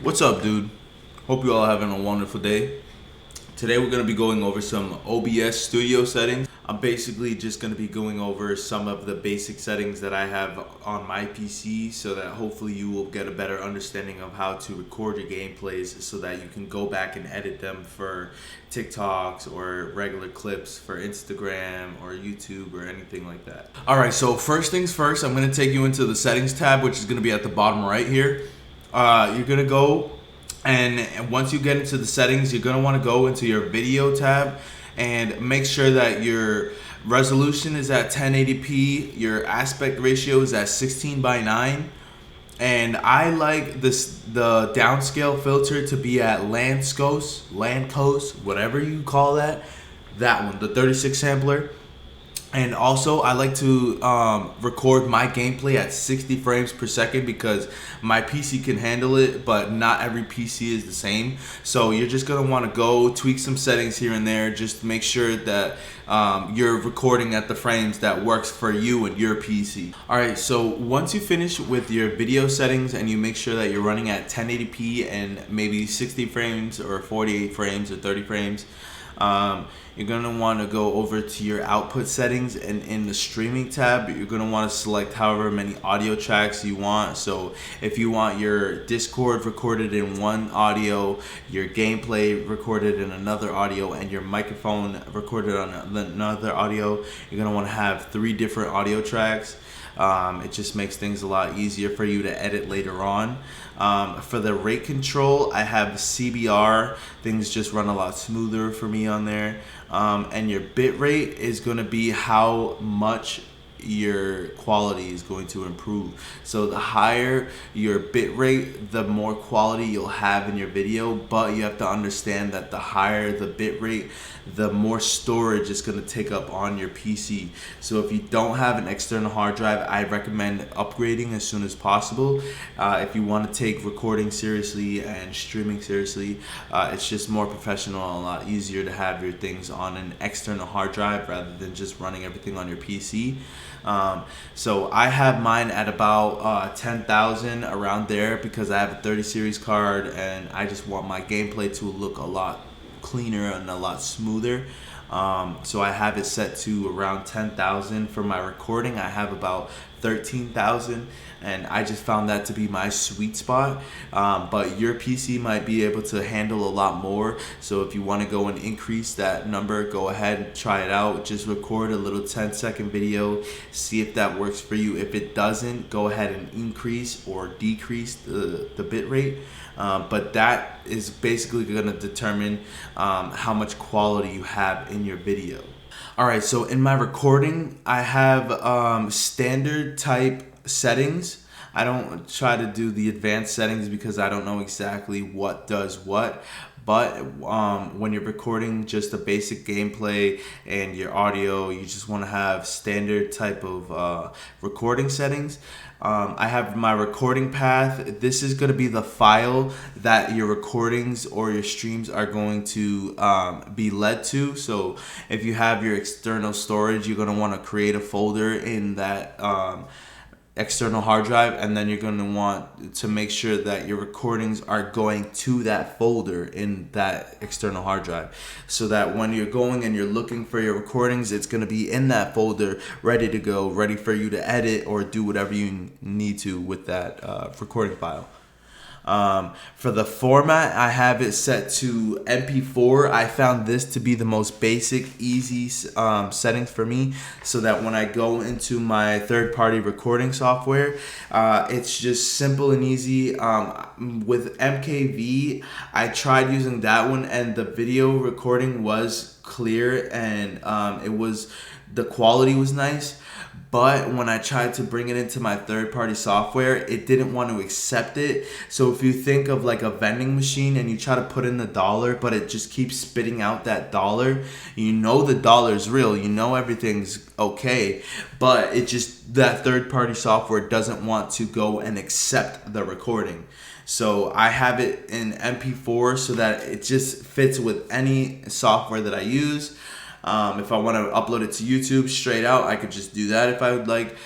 What's up, dude? Hope you all having a wonderful day. Today we're going to be going over some OBS Studio settings. I'm basically just going to be going over some of the basic settings that I have on my PC so that hopefully you will get a better understanding of how to record your gameplays so that you can go back and edit them for TikToks or regular clips for Instagram or YouTube or anything like that. Alright, so first things first, I'm going to take you into the settings tab, which is going to be at the bottom right here. You're going to go and once you get into the settings, you're going to want to go into your video tab and make sure that your resolution is at 1080p, your aspect ratio is at 16:9, and I like the downscale filter to be at Lancos, whatever you call that one, the 36 sampler. And also, I like to record my gameplay at 60 frames per second because my PC can handle it, but not every PC is the same. So you're just going to want to go tweak some settings here and there. Just make sure that you're recording at the frames that works for you and your PC. Alright, so once you finish with your video settings and you make sure that you're running at 1080p and maybe 60 frames or 48 frames or 30 frames, you're going to want to go over to your output settings, and in the streaming tab you're going to want to select however many audio tracks you want. So if you want your Discord recorded in one audio, your gameplay recorded in another audio, and your microphone recorded on another audio, you're going to want to have 3 different audio tracks. It just makes things a lot easier for you to edit later on. For the rate control, I have CBR. Things just run a lot smoother for me on there. And your bit rate is going to be how much your quality is going to improve. So the higher your bit rate, the more quality you'll have in your video, but you have to understand that the higher the bit rate, the more storage it's going to take up on your PC. So if you don't have an external hard drive, I recommend upgrading as soon as possible. If you want to take recording seriously and streaming seriously, it's just more professional and a lot easier to have your things on an external hard drive rather than just running everything on your PC. So I have mine at about 10,000 around there because I have a 30 series card and I just want my gameplay to look a lot cleaner and a lot smoother. So I have it set to around 10,000. For my recording, I have about 13,000, and I just found that to be my sweet spot. But your PC might be able to handle a lot more. So if you want to go and increase that number, go ahead and try it out. Just record a little 10-second video, see if that works for you. If it doesn't, go ahead and increase or decrease the bit rate. But that is basically going to determine how much quality you have in your video. Alright, so in my recording, I have standard type settings. I don't try to do the advanced settings because I don't know exactly what does what. But when you're recording just a basic gameplay and your audio, you just want to have standard type of recording settings. I have my recording path. This is going to be the file that your recordings or your streams are going to be led to. So if you have your external storage, you're going to want to create a folder in that external hard drive, and then you're going to want to make sure that your recordings are going to that folder in that external hard drive, so that when you're going and you're looking for your recordings, it's going to be in that folder ready to go, ready for you to edit or do whatever you need to with that recording file. For the format, I have it set to MP4. I found this to be the most basic, easy settings for me, so that when I go into my third-party recording software, it's just simple and easy. With MKV, I tried using that one, and the video recording was clear, and the quality was nice. But when I tried to bring it into my third-party software, it didn't want to accept it. So if you think of like a vending machine and you try to put in the dollar, but it just keeps spitting out that dollar, you know the dollar's real, you know everything's okay, but it just, that third-party software doesn't want to go and accept the recording. So I have it in MP4 so that it just fits with any software that I use. If I want to upload it to YouTube straight out, I could just do that if I would like.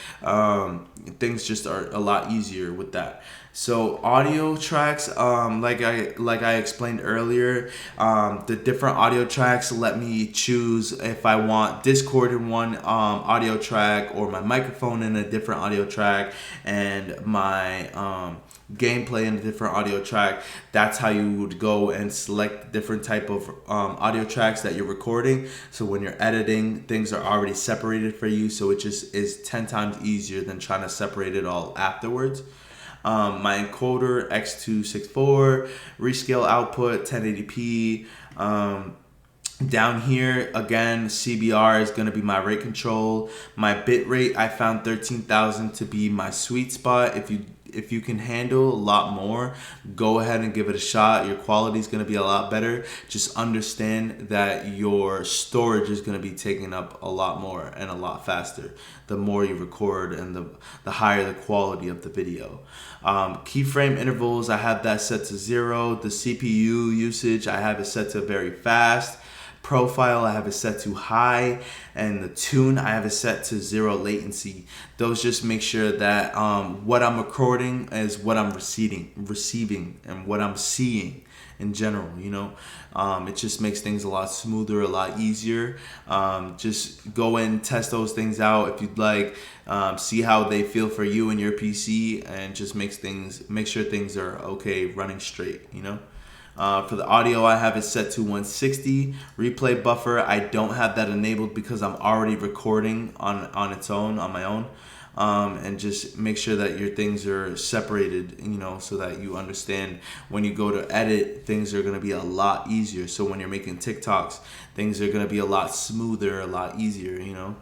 Things just are a lot easier with that. So audio tracks, like I explained earlier, the different audio tracks let me choose if I want Discord in one audio track, or my microphone in a different audio track, and my gameplay in a different audio track. That's how you would go and select different type of audio tracks that you're recording. So when you're editing, things are already separated for you, so it just is 10 times easier than trying to separate it all afterwards. My encoder X264, rescale output 1080p. Down here again, CBR is going to be my rate control. My bit rate, I found 13,000 to be my sweet spot. If you can handle a lot more, go ahead and give it a shot. Your quality is going to be a lot better. Just understand that your storage is going to be taking up a lot more and a lot faster the more you record, and the higher the quality of the video. Keyframe intervals, I have that set to 0. The CPU usage, I have it set to very fast. Profile, I have it set to high, and the tune, I have it set to 0 latency. Those just make sure that what I'm recording is what I'm receiving and what I'm seeing in general, you know. It just makes things a lot smoother, a lot easier. Just go and test those things out if you'd like. See how they feel for you and your PC, and just make sure things are okay, running straight, you know. For the audio, I have it set to 160. Replay buffer, I don't have that enabled because I'm already recording on my own. And just make sure that your things are separated, you know, so that you understand when you go to edit, things are going to be a lot easier. So when you're making TikToks, things are going to be a lot smoother, a lot easier, you know.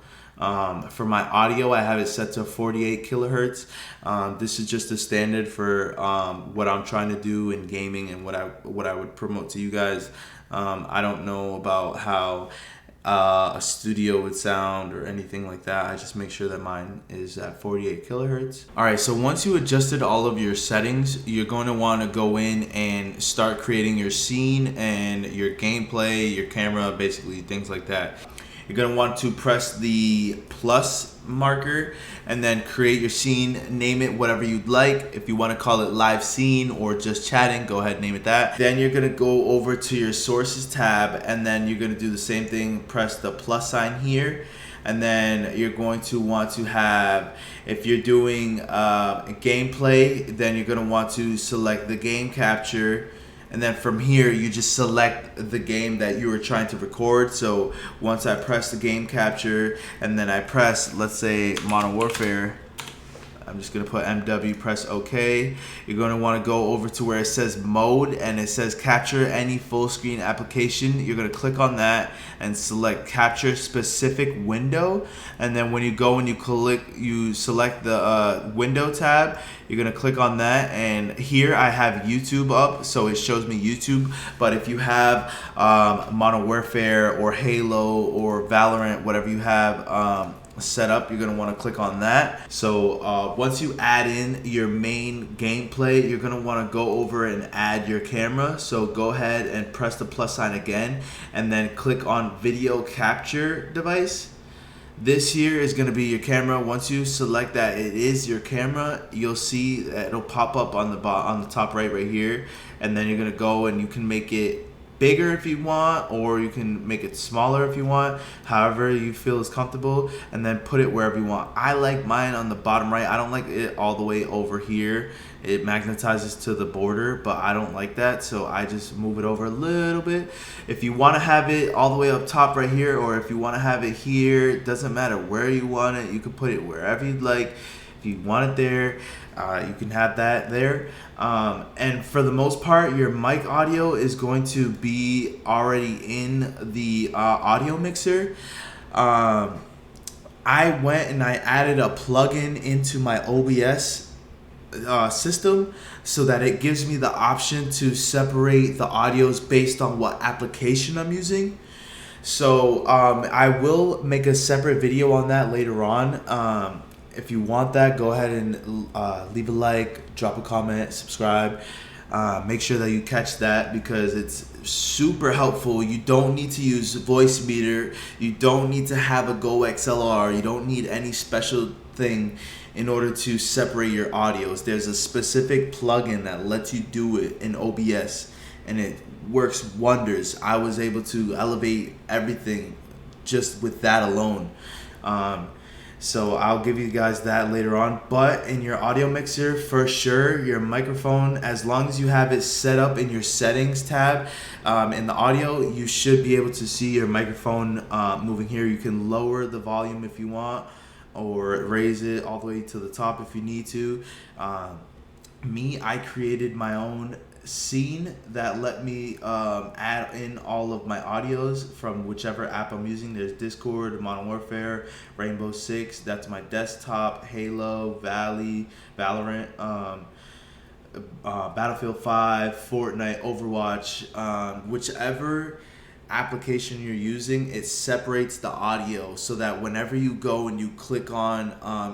For my audio, I have it set to 48 kilohertz. This is just the standard for what I'm trying to do in gaming and what I would promote to you guys. I don't know about how a studio would sound or anything like that. I just make sure that mine is at 48 kilohertz. All right, so once you adjusted all of your settings, you're going to want to go in and start creating your scene and your gameplay, your camera, basically things like that. You're going to want to press the plus marker and then create your scene, name it whatever you'd like. If you want to call it live scene or just chatting, go ahead and name it that. Then you're going to go over to your sources tab, and then you're going to do the same thing, press the plus sign here. And then you're going to want to have, if you're doing gameplay, then you're going to want to select the game capture. And then from here, you just select the game that you were trying to record. So once I press the game capture, and then I press, let's say, Modern Warfare, I'm just going to put MW, press OK. You're going to want to go over to where it says mode, and it says capture any full screen application. You're going to click on that and select capture specific window. And then when you go and you select the window tab, you're going to click on that. And here I have YouTube up, so it shows me YouTube. But if you have Modern Warfare or Halo or Valorant, whatever you have set up, you're going to want to click on that. So once you add in your main gameplay, you're going to want to go over and add your camera. So go ahead and press the plus sign again, and then click on video capture device. This here is going to be your camera. Once you select that it is your camera, you'll see that it'll pop up on the top right here, and then you're going to go and you can make it bigger if you want, or you can make it smaller if you want, however you feel is comfortable, and then put it wherever you want. I like mine on the bottom right. I don't like it all the way over here. It magnetizes to the border, but I don't like that, so I just move it over a little bit. If you want to have it all the way up top right here, or if you want to have it here, it doesn't matter where you want it. You can put it wherever you'd like. If you want it there, you can have that there. And for the most part, your mic audio is going to be already in the audio mixer. I went and I added a plugin into my OBS system so that it gives me the option to separate the audios based on what application I'm using. So I will make a separate video on that later on. If you want that, go ahead and leave a like, drop a comment, subscribe. Make sure that you catch that because it's super helpful. You don't need to use voice meter. You don't need to have a Go XLR. You don't need any special thing. in order to separate your audios. There's a specific plugin that lets you do it in OBS, and it works wonders. I was able to elevate everything just with that alone. So I'll give you guys that later on. But in your audio mixer, for sure, your microphone, as long as you have it set up in your settings tab, in the audio, you should be able to see your microphone moving here. You can lower the volume if you want, or raise it all the way to the top if you need to. I created my own scene that let me add in all of my audios from whichever app I'm using. There's Discord, Modern Warfare, Rainbow Six, that's my desktop, Halo, Valley, Valorant, Battlefield 5, Fortnite, Overwatch, whichever application you're using, it separates the audio so that whenever you go and you click on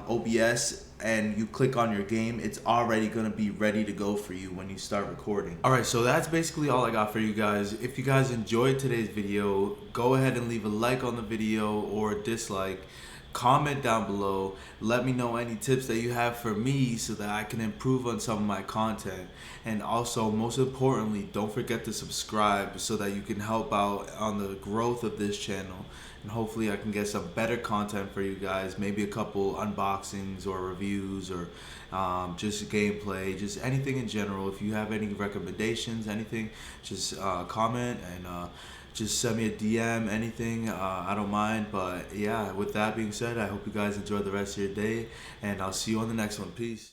OBS and you click on your game, it's already going to be ready to go for you when you start recording. Alright, so that's basically all I got for you guys. If you guys enjoyed today's video, go ahead and leave a like on the video or a dislike. Comment down below. Let me know any tips that you have for me so that I can improve on some of my content. And also, most importantly, don't forget to subscribe so that you can help out on the growth of this channel. And hopefully I can get some better content for you guys. Maybe a couple unboxings or reviews, or just gameplay, just anything in general. If you have any recommendations, anything, just comment and just send me a DM, anything. I don't mind. But yeah, with that being said, I hope you guys enjoy the rest of your day, and I'll see you on the next one. Peace.